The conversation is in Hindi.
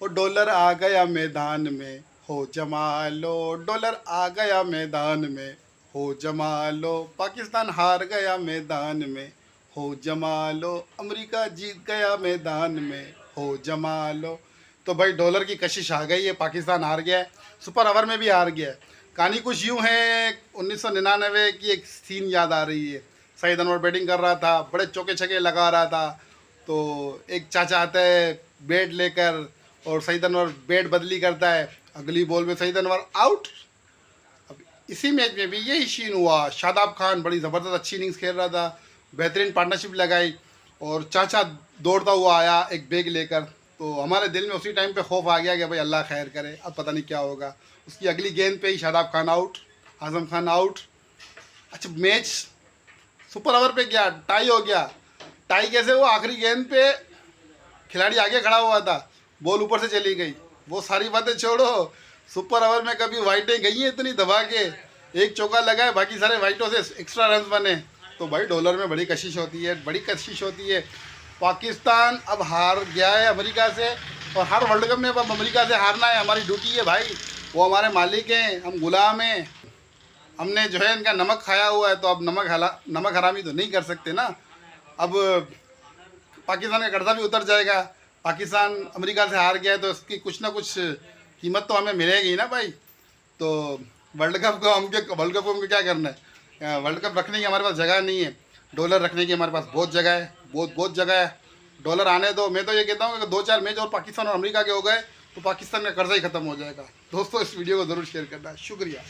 वो डॉलर आ गया मैदान में, हो जमा लो। डॉलर आ गया मैदान में, हो जमा लो। पाकिस्तान हार गया मैदान में, हो जमा लो। अमेरिका जीत गया मैदान में, हो जमा लो। तो भाई डॉलर की कशिश आ गई है, पाकिस्तान हार गया है, सुपर ओवर में भी हार गया है। कहानी कुछ यूँ है, 1999 की एक सीन याद आ रही है। सईद अनवर बैटिंग कर रहा था, बड़े चौके छक्के लगा रहा था, तो एक चाचा आता है बैट लेकर और सईद अनवर बैट बदली करता है, अगली बॉल में सईद अनवर आउट। अब इसी मैच में भी यही सीन हुआ। शादाब खान बड़ी ज़बरदस्त अच्छी इनिंग्स खेल रहा था, बेहतरीन पार्टनरशिप लगाई और चाचा दौड़ता हुआ आया एक बैग लेकर। तो हमारे दिल में उसी टाइम पे खौफ आ गया कि भाई अल्लाह खैर करे, अब पता नहीं क्या होगा। उसकी अगली गेंद पे ही शादाब खान आउट, आजम खान आउट। अच्छा मैच सुपर ओवर पे गया, टाई हो गया। टाई कैसे हुआ? आखिरी गेंद पे खिलाड़ी आगे खड़ा हुआ था, बॉल ऊपर से चली गई। वो सारी बातें छोड़ो, सुपर ओवर में कभी वाइटें गई हैं इतनी दबा के, एक चौका लगाए बाकी सारे वाइटों से एक्स्ट्रा रन बने। तो भाई डॉलर में बड़ी कशिश होती है, बड़ी कशिश होती है। पाकिस्तान अब हार गया है अमेरिका से, और हर वर्ल्ड कप में अब अमेरिका से हारना है, हमारी ड्यूटी है भाई। वो हमारे मालिक हैं, हम गुलाम हैं। हमने जो है इनका नमक खाया हुआ है, तो अब नमक हरामी तो नहीं कर सकते ना। अब पाकिस्तान का कर्जा भी उतर जाएगा। पाकिस्तान अमेरिका से हार गया है तो इसकी कुछ ना कुछ कीमत तो हमें मिलेगी ना भाई। तो वर्ल्ड कप को हमको क्या करना है? वर्ल्ड कप रखने की हमारे पास जगह नहीं है, डॉलर रखने की हमारे पास बहुत जगह है, बहुत जगह है। डॉलर आने दो। मैं तो ये कहता हूँ कि 2-4 मैच और पाकिस्तान और अमेरिका के हो गए तो पाकिस्तान का कर्जा ही ख़त्म हो जाएगा। दोस्तों इस वीडियो को ज़रूर शेयर करना, शुक्रिया।